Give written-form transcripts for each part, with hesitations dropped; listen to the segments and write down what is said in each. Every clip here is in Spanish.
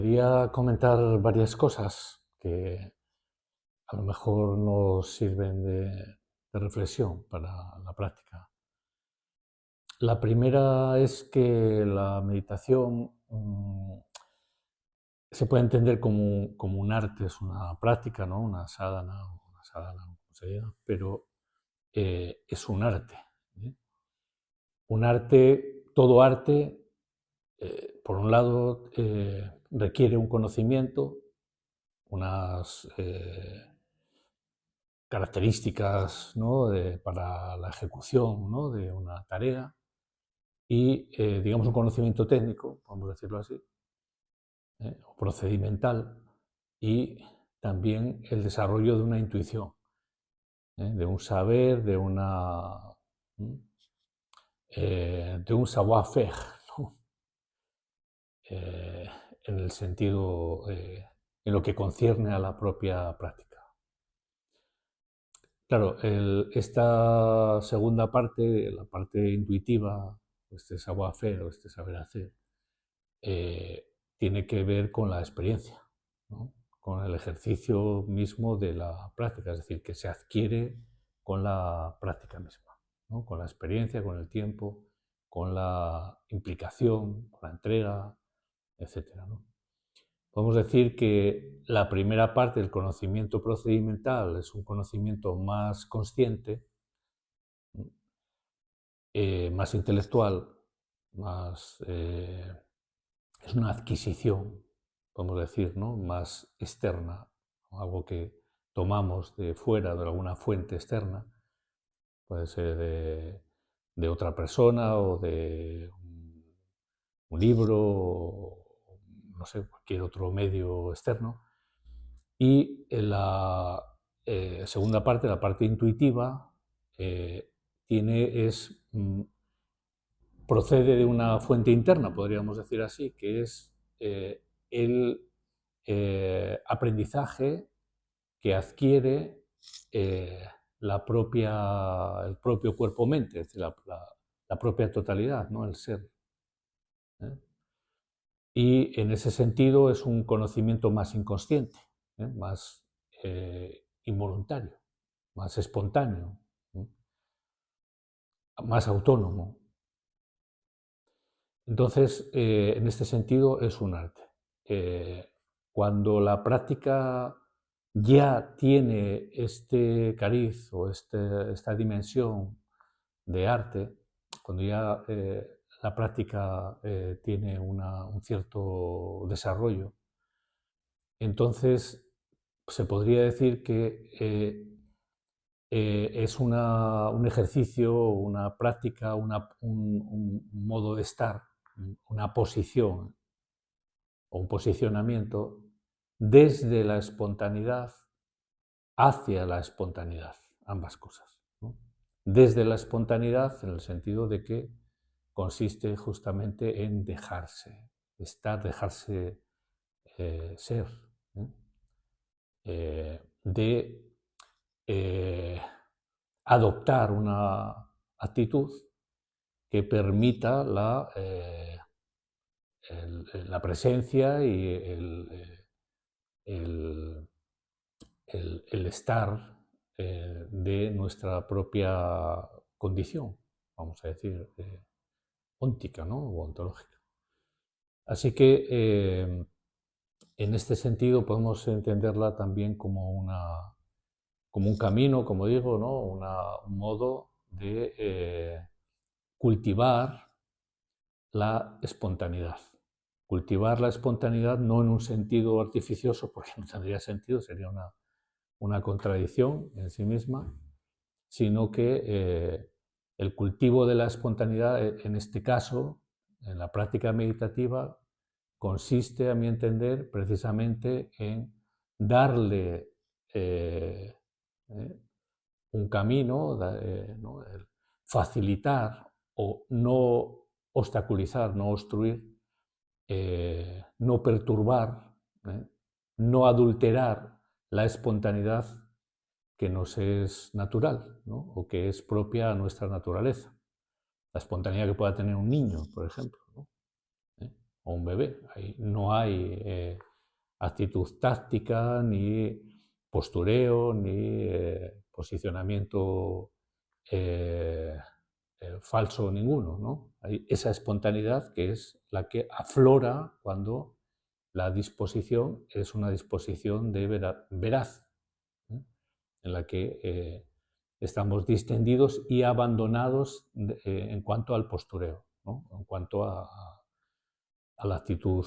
Quería comentar varias cosas que a lo mejor nos sirven de reflexión para la práctica. La primera es que la meditación se puede entender como un arte, es una práctica, ¿no? Una sadhana, como se diga, pero es un arte. ¿Eh? Un arte, todo arte, por un lado, requiere un conocimiento, unas características, ¿no? Para la ejecución, ¿no? De una tarea y, digamos, un conocimiento técnico, podemos decirlo así, o procedimental, y también el desarrollo de una intuición, de un saber, de un savoir-faire, ¿no? Eh, en el sentido, en lo que concierne a la propia práctica. Claro, esta segunda parte, la parte intuitiva, este savoir-faire o este saber hacer, eh, tiene que ver con la experiencia, ¿no? Con el ejercicio mismo de la práctica, es decir, que se adquiere con la práctica misma, ¿no? Con la experiencia, con el tiempo, con la implicación, con la entrega, etcétera, ¿no? Podemos decir que la primera parte del conocimiento procedimental es un conocimiento más consciente, más intelectual, más, es una adquisición, podemos decir, ¿no? Más externa, ¿no? Algo que tomamos de fuera, de alguna fuente externa, puede ser de otra persona o de un libro, o, no sé, cualquier otro medio externo. Y en la segunda parte, la parte intuitiva, es procede de una fuente interna, podríamos decir así, que es el aprendizaje que adquiere eh, el propio cuerpo-mente, es decir, la propia totalidad, ¿no? El ser. ¿Eh? Y en ese sentido es un conocimiento más inconsciente, más involuntario, más espontáneo, ¿eh? Más autónomo. Entonces, en este sentido, es un arte. Eh, Cuando la práctica ya tiene este cariz o esta dimensión de arte, cuando ya la práctica tiene un cierto desarrollo, entonces se podría decir que es un ejercicio, una práctica, un modo de estar, una posición o un posicionamiento desde la espontaneidad hacia la espontaneidad, ambas cosas, ¿no? Desde la espontaneidad en el sentido de que consiste justamente en dejarse estar, dejarse ser, ¿eh? De eh, adoptar una actitud que permita la presencia y el, el estar de nuestra propia condición, vamos a decir, óntica, ¿no? O ontológica. Así que en este sentido podemos entenderla también como un camino, como digo, ¿no? Un modo de cultivar la espontaneidad. Cultivar la espontaneidad no en un sentido artificioso, porque no tendría sentido, sería una contradicción en sí misma, sino que el cultivo de la espontaneidad, en este caso, en la práctica meditativa, consiste, a mi entender, precisamente en darle eh, un camino, ¿no? Facilitar o no obstaculizar, no obstruir, no perturbar, ¿eh? No adulterar la espontaneidad que nos es natural, ¿no? O que es propia a nuestra naturaleza. La espontaneidad que pueda tener un niño, por ejemplo, ¿no? ¿Eh? o un bebé. Ahí no hay actitud táctica, ni postureo, ni posicionamiento falso ninguno, ¿no? Hay esa espontaneidad que es la que aflora cuando la disposición es una disposición de veraz, ¿eh? En la que estamos distendidos y abandonados en cuanto al postureo, ¿no? En cuanto a la actitud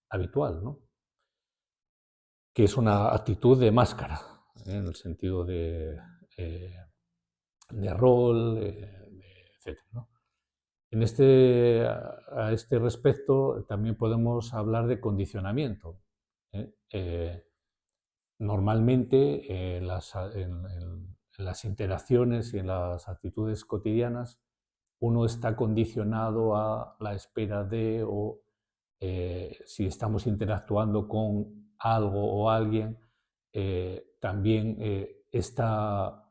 habitual, ¿no? Que es una actitud de máscara, en el sentido eh, de rol, etc., ¿no? A este respecto también podemos hablar de condicionamiento. ¿Eh? Normalmente en las interacciones y en las actitudes cotidianas uno está condicionado a la espera de, o si estamos interactuando con algo o alguien, también está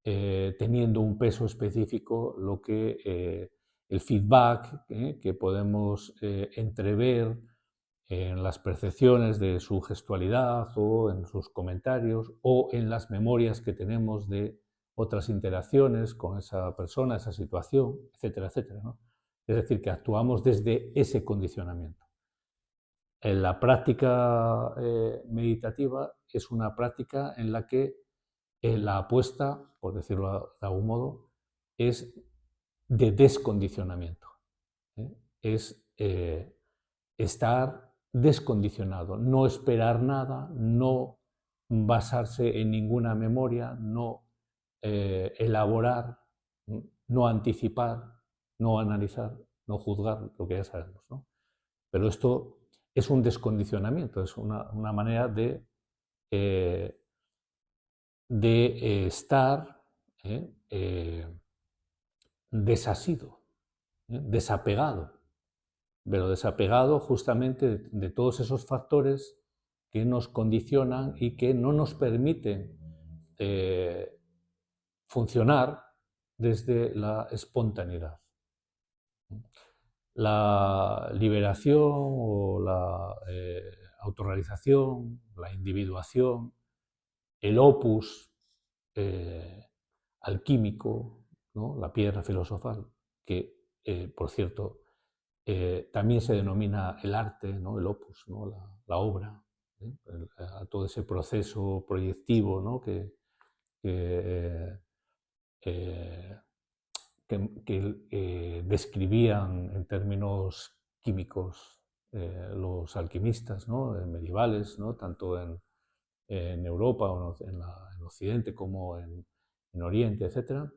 teniendo un peso específico lo que el feedback que podemos entrever en las percepciones de su gestualidad o en sus comentarios o en las memorias que tenemos de otras interacciones con esa persona, esa situación, etcétera, etcétera, ¿no? Es decir, que actuamos desde ese condicionamiento. En la práctica meditativa es una práctica en la que la apuesta, por decirlo de algún modo, es de descondicionamiento. ¿Eh? Es estar descondicionado, no esperar nada, no basarse en ninguna memoria, no elaborar, no anticipar, no analizar, no juzgar, lo que ya sabemos, ¿no? Pero esto es un descondicionamiento, es una manera eh, de estar desasido, desapegado, pero desapegado justamente de todos esos factores que nos condicionan y que no nos permiten funcionar desde la espontaneidad. La liberación o la autorrealización, la individuación, el opus alquímico, ¿no? La piedra filosofal, que, por cierto, también se denomina el arte, ¿no? El opus, ¿no? La obra, ¿eh? A todo ese proceso proyectivo, ¿no? Que, eh, que describían en términos químicos los alquimistas, ¿no? Medievales, ¿no? Tanto en Europa o en Occidente como en Oriente, etc.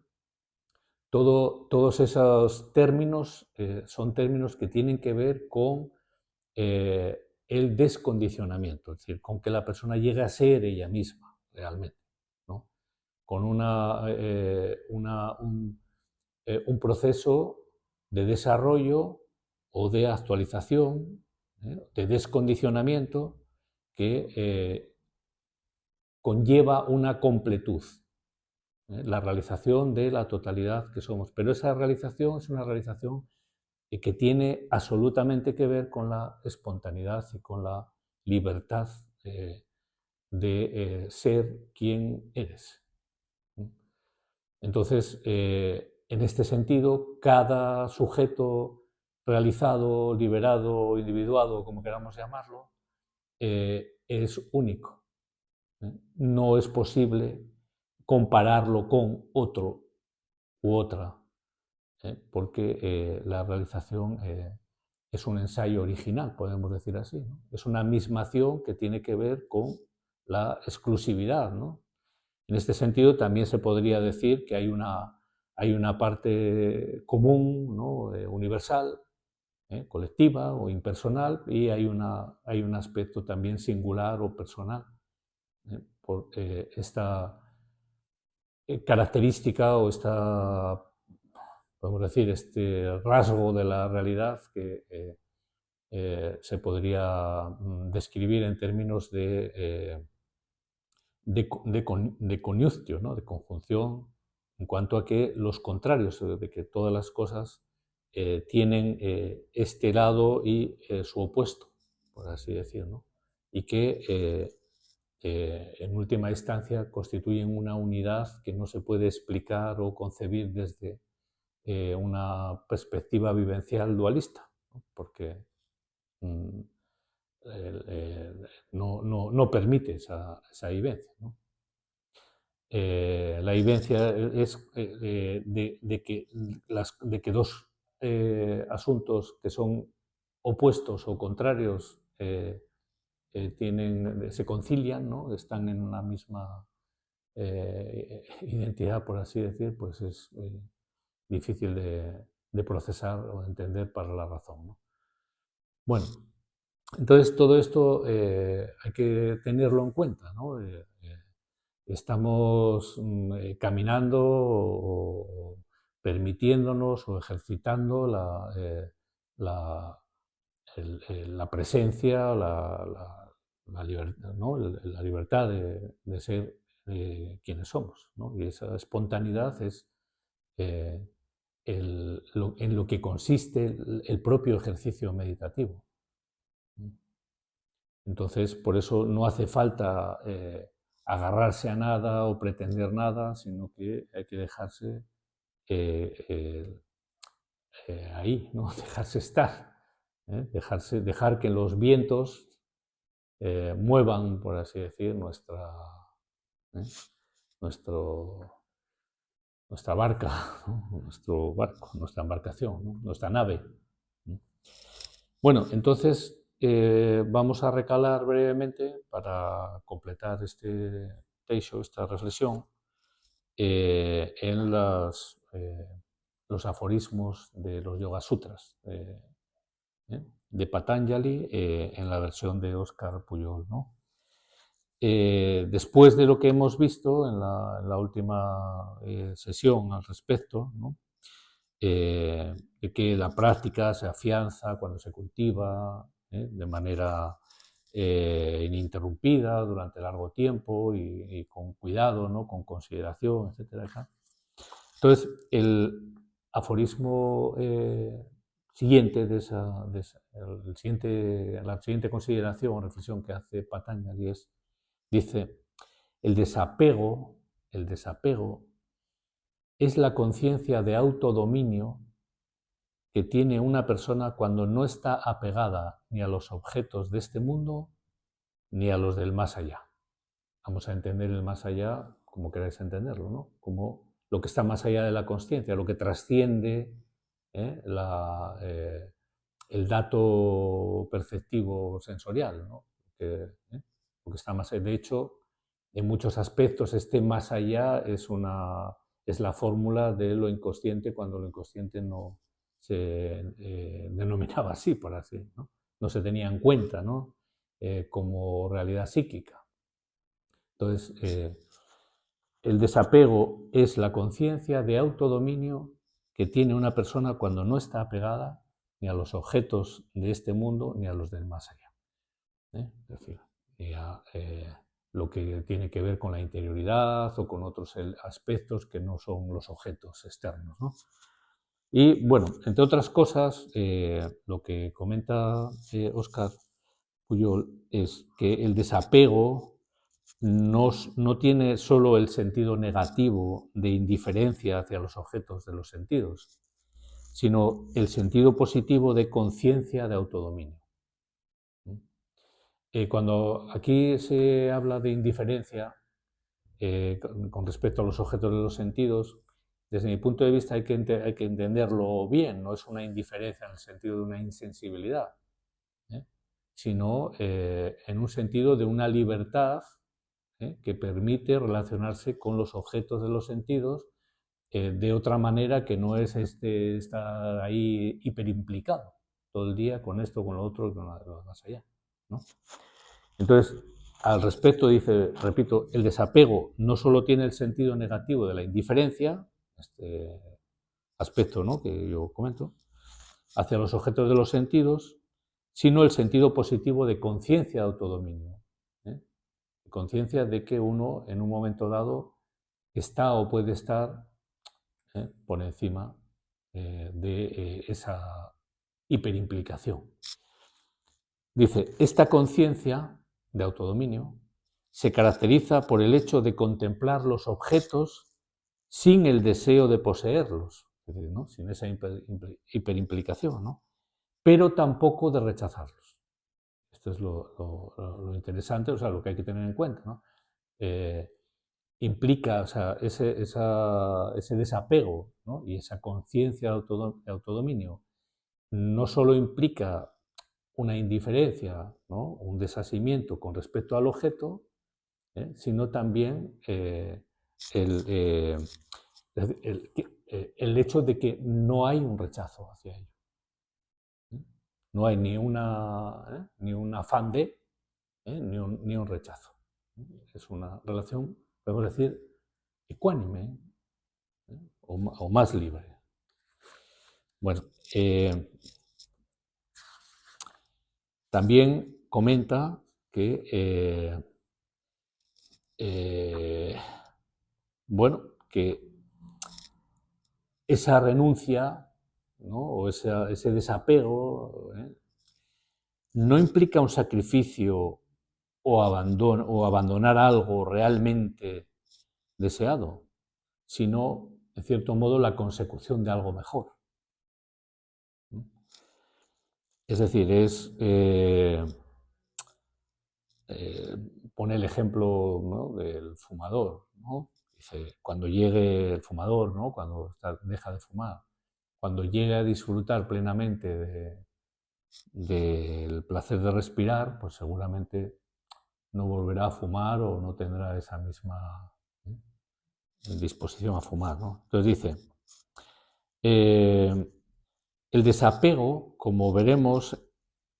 Todos esos términos son términos que tienen que ver con el descondicionamiento, es decir, con que la persona llegue a ser ella misma realmente, ¿no? Con un proceso de desarrollo o de actualización, de descondicionamiento que conlleva una completud, la realización de la totalidad que somos. Pero esa realización es una realización que tiene absolutamente que ver con la espontaneidad y con la libertad de ser quien eres. Entonces, en este sentido, cada sujeto realizado, liberado, individuado, como queramos llamarlo, es único. No es posible compararlo con otro u otra, porque la realización es un ensayo original, podemos decir así, ¿no? Es una mismación que tiene que ver con la exclusividad, ¿no? En este sentido, también se podría decir que hay una parte común, ¿no? Universal, colectiva o impersonal, y hay un aspecto también singular o personal. Por esta característica o podemos decir, este rasgo de la realidad que se podría describir en términos de conjunción, ¿no? De conjunción, en cuanto a que los contrarios, de que todas las cosas tienen este lado y su opuesto, por así decir, ¿no? Y que en última instancia constituyen una unidad que no se puede explicar o concebir desde una perspectiva vivencial dualista, ¿no? Porque mm, no permite esa vivencia, ¿no? La vivencia es de que dos asuntos que son opuestos o contrarios se concilian, ¿no? Están en una misma identidad, por así decir, pues es difícil de procesar o de entender para la razón, ¿no? Bueno, entonces todo esto hay que tenerlo en cuenta, ¿no? Estamos caminando o permitiéndonos o ejercitando la, la presencia, ¿no? La libertad de ser quienes somos, ¿no? Y esa espontaneidad es eh, en lo que consiste el propio ejercicio meditativo. Entonces, por eso no hace falta agarrarse a nada o pretender nada, sino que hay que dejarse eh, ahí, ¿no? Dejarse estar, dejar que los vientos muevan, por así decir, ¿eh? Nuestro, nuestra barca, ¿no? Nuestro barco, nuestra embarcación, ¿no? Nuestra nave. Bueno, entonces vamos a recalar brevemente para completar este texto, esta reflexión, en los aforismos de los Yoga Sutras de Patanjali en la versión de Óscar Pujol, ¿no? Después de lo que hemos visto en la última sesión al respecto, ¿no? De que la práctica se afianza cuando se cultiva de manera ininterrumpida durante largo tiempo y con cuidado, ¿no? Con consideración, etcétera. Entonces, el aforismo siguiente la siguiente consideración o reflexión que hace Patanjali dice, el desapego es la conciencia de autodominio que tiene una persona cuando no está apegada ni a los objetos de este mundo ni a los del más allá. Vamos a entender el más allá como queráis entenderlo, ¿no? Como lo que está más allá de la consciencia, lo que trasciende el dato perceptivo sensorial, ¿no? Lo que está más allá. De hecho, en muchos aspectos, este más allá es la fórmula de lo inconsciente cuando lo inconsciente no se denominaba así, por así, ¿no? No se tenía en cuenta, ¿no? Como realidad psíquica. Entonces, el desapego es la conciencia de autodominio que tiene una persona cuando no está apegada ni a los objetos de este mundo ni a los del más allá. Es decir, ni a lo que tiene que ver con la interioridad o con otros aspectos que no son los objetos externos, ¿no? Y bueno, entre otras cosas, lo que comenta Óscar Pujol es que el desapego no tiene solo el sentido negativo de indiferencia hacia los objetos de los sentidos, sino el sentido positivo de conciencia de autodominio. Cuando aquí se habla de indiferencia con respecto a los objetos de los sentidos, desde mi punto de vista hay que entenderlo bien, no es una indiferencia en el sentido de una insensibilidad, sino en un sentido de una libertad que permite relacionarse con los objetos de los sentidos de otra manera que no es estar ahí hiperimplicado todo el día con esto, con lo otro, con lo más allá, ¿no? Entonces, al respecto dice, repito, el desapego no solo tiene el sentido negativo de la indiferencia, este aspecto, ¿no?, que yo comento, hacia los objetos de los sentidos, sino el sentido positivo de conciencia de autodominio. Conciencia de que uno en un momento dado está o puede estar por encima de esa hiperimplicación. Dice, esta conciencia de autodominio se caracteriza por el hecho de contemplar los objetos sin el deseo de poseerlos, es decir, ¿no? Sin esa hiperimplicación, ¿no? Pero tampoco de rechazarlos. Esto es lo interesante, o sea, lo que hay que tener en cuenta, ¿no? Implica, o sea, ese desapego, ¿no? Y esa conciencia de autodominio no solo implica una indiferencia, ¿no? Un desasimiento con respecto al objeto, sino también el, el hecho de que no hay un rechazo hacia ello. No hay ni un afán de, ni un rechazo. Es una relación, podemos decir, ecuánime, o más libre. Bueno, también comenta que, bueno, que esa renuncia, ¿no? O ese desapego, no implica un sacrificio o abandonar algo realmente deseado, sino, en cierto modo, la consecución de algo mejor. Es decir, pone el ejemplo, ¿no? Del fumador, ¿no? Dice, cuando llegue el fumador, ¿no? Cuando deja de fumar, cuando llegue a disfrutar plenamente del placer de respirar, pues seguramente no volverá a fumar o no tendrá esa misma disposición a fumar, ¿no? Entonces dice, el desapego, como veremos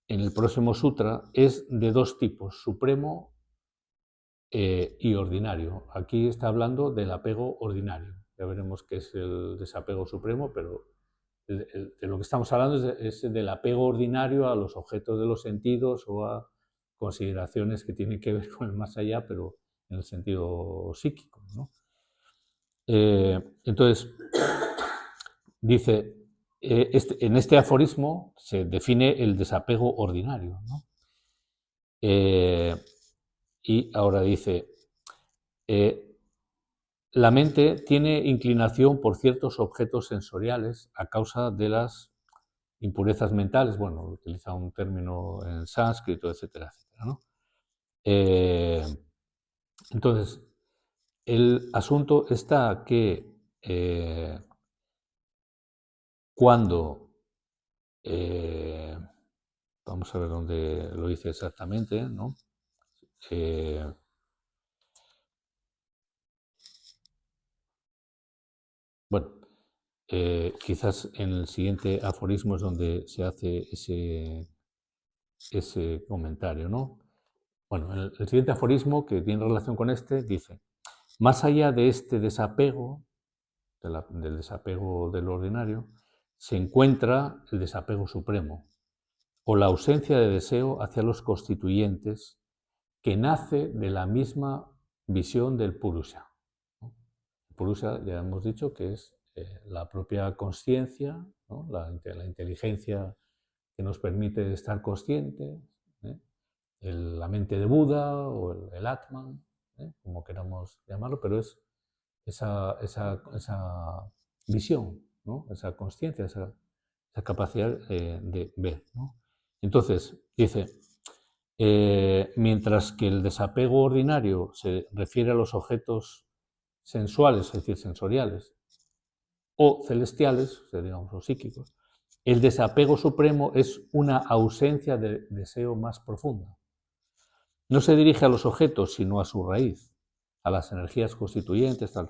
en el próximo sutra, es de dos tipos, supremo y ordinario. Aquí está hablando del apego ordinario. Ya veremos qué es el desapego supremo, pero de lo que estamos hablando es del apego ordinario a los objetos de los sentidos o a consideraciones que tienen que ver con el más allá, pero en el sentido psíquico, ¿no? Entonces, dice, en este aforismo se define el desapego ordinario, ¿no? Y ahora dice, la mente tiene inclinación por ciertos objetos sensoriales a causa de las impurezas mentales, bueno, utiliza un término en sánscrito, etcétera, etcétera, ¿no? Entonces, el asunto está que cuando, vamos a ver dónde lo dice exactamente, ¿no? Bueno, quizás en el siguiente aforismo es donde se hace ese comentario, ¿no? Bueno, el siguiente aforismo, que tiene relación con este, dice, más allá de este desapego, del desapego del ordinario, se encuentra el desapego supremo, o la ausencia de deseo hacia los constituyentes, que nace de la misma visión del Purusha. El Purusha, ya hemos dicho, que es la propia consciencia, ¿no? la inteligencia que nos permite estar conscientes, la mente de Buda o el Atman, como queramos llamarlo, pero es esa visión, ¿no? Esa consciencia, esa capacidad de ver, ¿no? Entonces, dice, mientras que el desapego ordinario se refiere a los objetos sensuales, es decir, sensoriales, o celestiales, o sea, digamos, o psíquicos, el desapego supremo es una ausencia de deseo más profunda. No se dirige a los objetos, sino a su raíz, a las energías constituyentes, tal,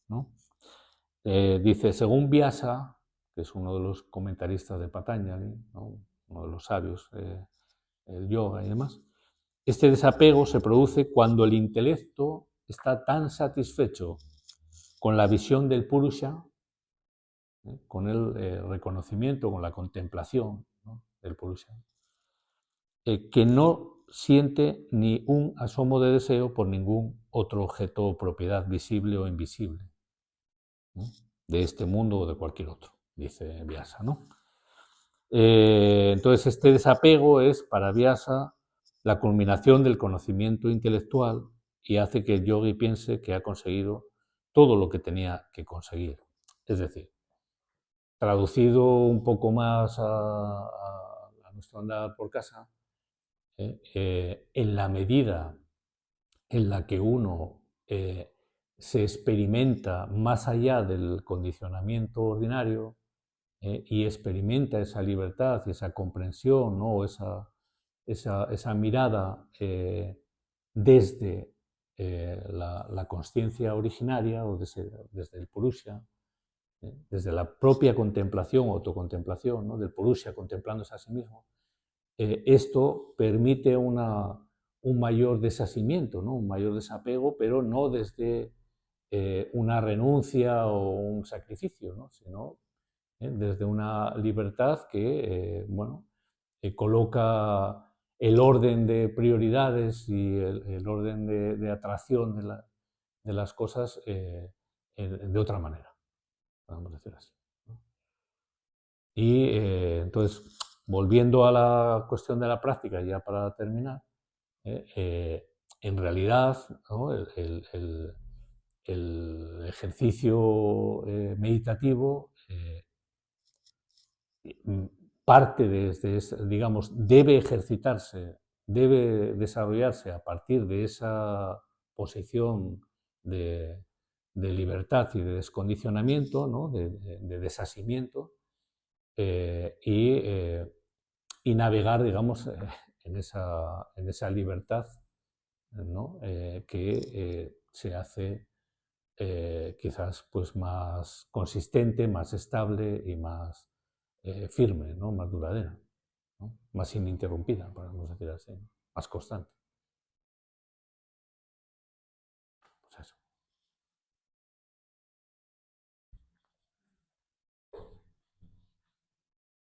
¿no? Dice, según Vyasa, que es uno de los comentaristas de Patanjali, ¿no? Uno de los sabios, el yoga y demás, este desapego se produce cuando el intelecto está tan satisfecho con la visión del Purusha, con el reconocimiento, con la contemplación, ¿no? del Purusha, que no siente ni un asomo de deseo por ningún otro objeto o propiedad visible o invisible, ¿no? de este mundo o de cualquier otro. dice Vyasa, ¿no? Entonces, este desapego es para Vyasa la culminación del conocimiento intelectual y hace que el yogi piense que ha conseguido todo lo que tenía que conseguir. Es decir, traducido un poco más a nuestro andar por casa, en la medida en la que uno se experimenta más allá del condicionamiento ordinario, y experimenta esa libertad y esa comprensión, ¿no? Esa mirada desde la consciencia originaria o desde el Purusha, desde la propia contemplación, autocontemplación, ¿no? Del Purusha contemplándose a sí mismo, esto permite un mayor desasimiento, ¿no? Un mayor desapego, pero no desde una renuncia o un sacrificio, ¿no? Sino desde una libertad que bueno, coloca el orden de prioridades y el orden de atracción de las cosas de otra manera, podemos decir así, ¿no? Y entonces, volviendo a la cuestión de la práctica, ya para terminar, en realidad, ¿no? El ejercicio meditativo parte de digamos, debe ejercitarse, debe desarrollarse a partir de esa posición de, de libertad y de descondicionamiento, ¿no? De desasimiento, y navegar, digamos, en esa libertad, ¿no? Que se hace quizás pues más consistente, más estable y más firme, ¿no? Más duradera, ¿no? Más ininterrumpida, podemos decir así, ¿no? Más constante.